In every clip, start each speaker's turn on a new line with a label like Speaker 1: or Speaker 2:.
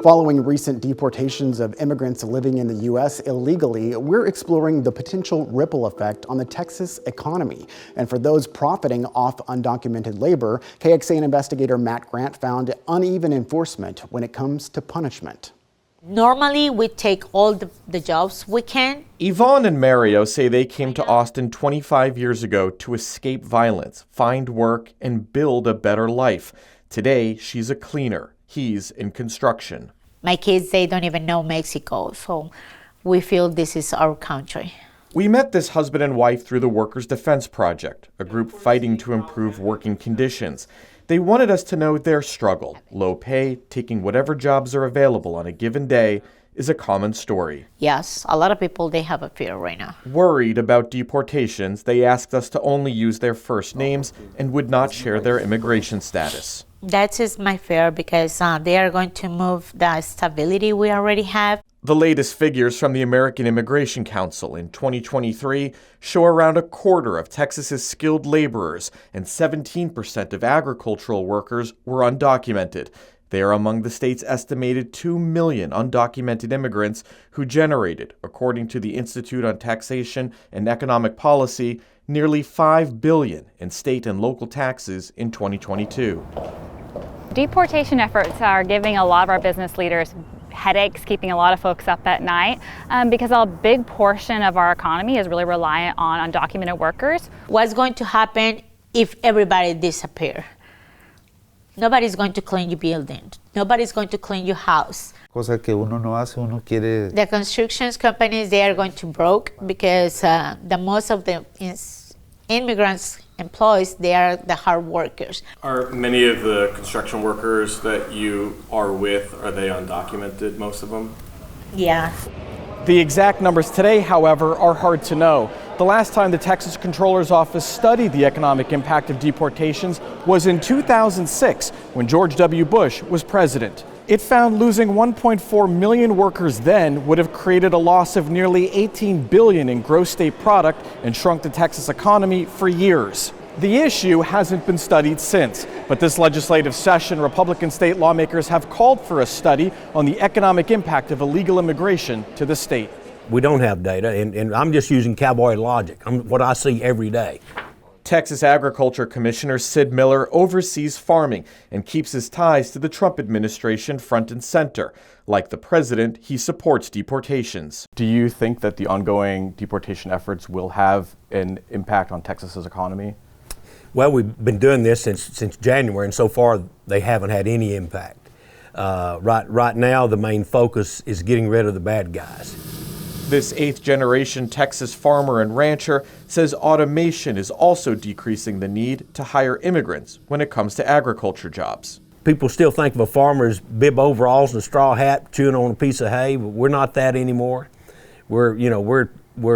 Speaker 1: Following recent deportations of immigrants living in the U.S. illegally, we're exploring the potential ripple effect on the Texas economy. And for those profiting off undocumented labor, KXAN investigator Matt Grant found uneven enforcement when it comes to punishment.
Speaker 2: Normally, we take all the jobs we can.
Speaker 3: Yvonne and Mario say they came to Austin 25 years ago to escape violence, find work, and build a better life. Today, she's a cleaner. He's in construction.
Speaker 2: My kids, they don't even know Mexico, so we feel this is our country.
Speaker 3: We met this husband and wife through the Workers' Defense Project, a group fighting to improve working conditions. They wanted us to know their struggle. Low pay, taking whatever jobs are available on a given day is a common story.
Speaker 2: Yes, a lot of people, they have a fear right now.
Speaker 3: Worried about deportations, they asked us to only use their first names and would not share their immigration status.
Speaker 2: That is my fear because they are going to move the stability we already have.
Speaker 3: The latest figures from the American Immigration Council in 2023 show around a quarter of Texas's skilled laborers and 17% of agricultural workers were undocumented. They are among the state's estimated 2 million undocumented immigrants who generated, according to the Institute on Taxation and Economic Policy, nearly $5 billion in state and local taxes in 2022.
Speaker 4: Deportation efforts are giving a lot of our business leaders headaches, keeping a lot of folks up at night because a big portion of our economy is really reliant on undocumented workers.
Speaker 2: What's going to happen if everybody disappears? Nobody's going to clean your building. Nobody's going to clean your house.
Speaker 5: Cosa que uno no hace, uno quiere.
Speaker 2: The construction companies, they are going to broke because the most of the immigrants employees, they are the hard workers.
Speaker 6: Are many of the construction workers that you are with, are they undocumented, most of them?
Speaker 2: Yeah.
Speaker 3: The exact numbers today, however, are hard to know. The last time the Texas Comptroller's Office studied the economic impact of deportations was in 2006, when George W. Bush was president. It found losing 1.4 million workers then would have created a loss of nearly $18 billion in gross state product and shrunk the Texas economy for years. The issue hasn't been studied since, but this legislative session, Republican state lawmakers have called for a study on the economic impact of illegal immigration to the state.
Speaker 7: We don't have data, and I'm just using cowboy logic. What I see every day.
Speaker 3: Texas Agriculture Commissioner Sid Miller oversees farming and keeps his ties to the Trump administration front and center. Like the president, he supports deportations. Do you think that the ongoing deportation efforts will have an impact on Texas's economy?
Speaker 7: Well, we've been doing this since January, and so far they haven't had any impact. Right now, the main focus is getting rid of the bad guys.
Speaker 3: This eighth-generation Texas farmer and rancher says automation is also decreasing the need to hire immigrants when it comes to agriculture jobs.
Speaker 7: People still think of a farmer as bib overalls and a straw hat chewing on a piece of hay, but we're not that anymore. We're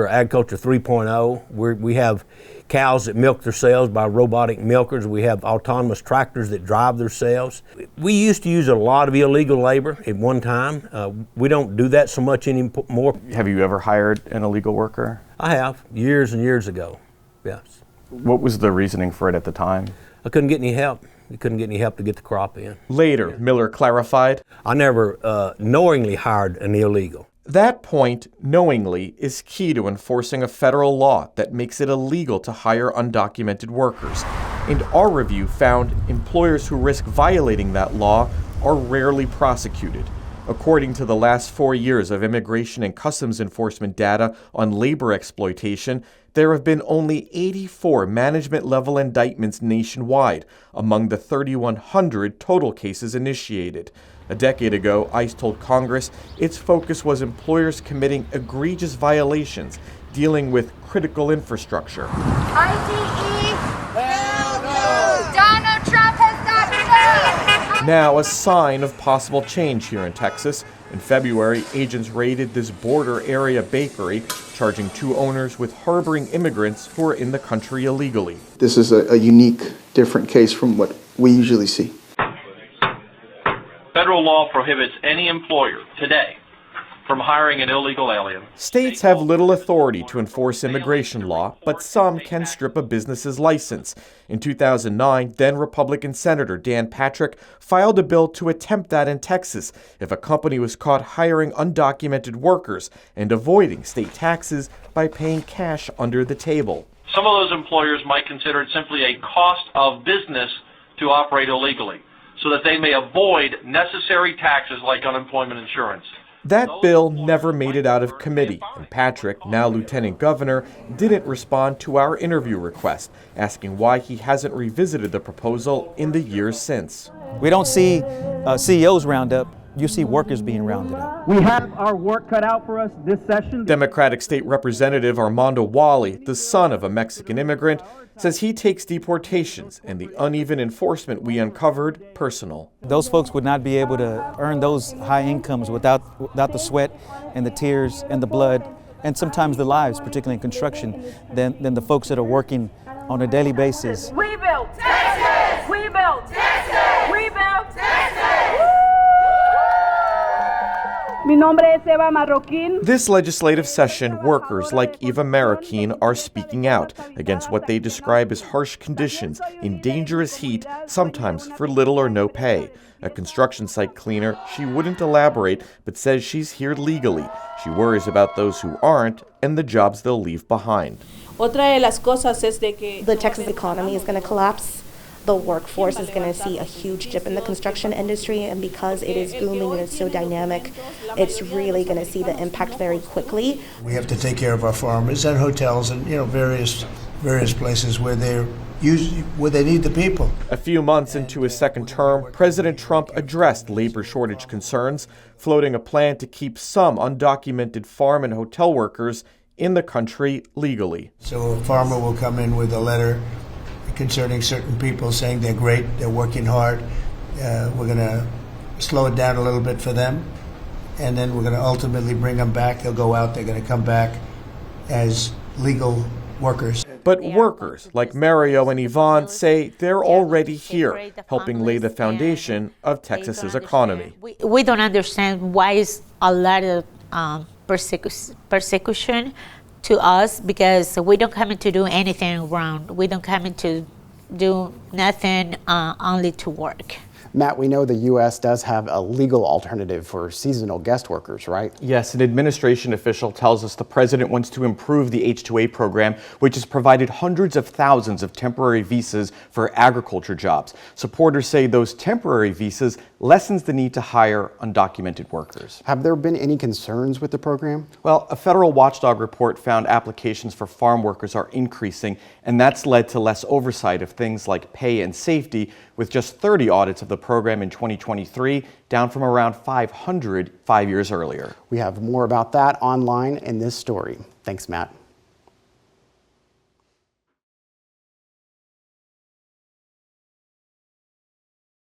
Speaker 7: agriculture 3.0. We have cows that milk themselves by robotic milkers. We have autonomous tractors that drive themselves. We used to use a lot of illegal labor at one time. We don't do that so much anymore.
Speaker 3: Have you ever hired an illegal worker?
Speaker 7: I have, years and years ago, yes.
Speaker 3: What was the reasoning for it at the time?
Speaker 7: I couldn't get any help. We couldn't get any help to get the crop in.
Speaker 3: Later, Miller clarified,
Speaker 7: I never knowingly hired an illegal.
Speaker 3: That point, knowingly, is key to enforcing a federal law that makes it illegal to hire undocumented workers. And our review found employers who risk violating that law are rarely prosecuted. According to the last 4 years of Immigration and Customs Enforcement data on labor exploitation, there have been only 84 management-level indictments nationwide, among the 3,100 total cases initiated. A decade ago, ICE told Congress its focus was employers committing egregious violations dealing with critical infrastructure.
Speaker 8: IDE? Hell no! Donald Trump has got to go!
Speaker 3: Now, a sign of possible change here in Texas. In February, agents raided this border area bakery, charging 2 owners with harboring immigrants who are in the country illegally.
Speaker 9: This is a unique, different case from what we usually see.
Speaker 10: Federal law prohibits any employer today from hiring an illegal alien.
Speaker 3: States have little authority to enforce immigration law, but some can strip a business's license. In 2009, then Republican Senator Dan Patrick filed a bill to attempt that in Texas if a company was caught hiring undocumented workers and avoiding state taxes by paying cash under the table.
Speaker 10: Some of those employers might consider it simply a cost of business to operate illegally, so that they may avoid necessary taxes like unemployment insurance.
Speaker 3: That bill never made it out of committee, and Patrick, now lieutenant governor, didn't respond to our interview request, asking why he hasn't revisited the proposal in the years since.
Speaker 11: We don't see CEOs round up. You see workers being rounded up.
Speaker 12: We have our work cut out for us this session.
Speaker 3: Democratic State Representative Armando Wally, the son of a Mexican immigrant, says he takes deportations and the uneven enforcement we uncovered personal.
Speaker 11: Those folks would not be able to earn those high incomes without the sweat and the tears and the blood and sometimes the lives, particularly in construction, than the folks that are working on a daily basis.
Speaker 8: We built Texas! We built Texas! We built Texas!
Speaker 12: Mi nombre es Eva Marroquín.
Speaker 3: This legislative session, workers like Eva Marroquín are speaking out against what they describe as harsh conditions in dangerous heat, sometimes for little or no pay. A construction site cleaner, she wouldn't elaborate, but says she's here legally. She worries about those who aren't and the jobs they'll leave behind.
Speaker 13: The Texas economy is going to collapse. The workforce is going to see a huge dip in the construction industry, and because it is booming and it's so dynamic, it's really going to see the impact very quickly.
Speaker 14: We have to take care of our farmers and hotels and various places where they need the people.
Speaker 3: A few months into his second term, President Trump addressed labor shortage concerns, floating a plan to keep some undocumented farm and hotel workers in the country legally.
Speaker 14: So a farmer will come in with a letter concerning certain people saying they're great, they're working hard. We're going to slow it down a little bit for them, and then we're going to ultimately bring them back. They'll go out, they're going to come back as legal workers.
Speaker 3: But workers like Mario and Yvonne say they're already here, helping lay the foundation of Texas's economy.
Speaker 2: We don't understand why is a lot of persecution to us, because we don't come in to do anything wrong. We don't come in to do nothing, only to work.
Speaker 1: Matt, we know the U.S. does have a legal alternative for seasonal guest workers, right?
Speaker 15: Yes, an administration official tells us the president wants to improve the H-2A program, which has provided hundreds of thousands of temporary visas for agriculture jobs. Supporters say those temporary visas lessens the need to hire undocumented workers.
Speaker 1: Have there been any concerns with the program?
Speaker 15: Well, a federal watchdog report found applications for farm workers are increasing, and that's led to less oversight of things like pay and safety, with just 30 audits of the program in 2023, down from around 500 5 years earlier.
Speaker 1: We have more about that online in this story. Thanks, Matt.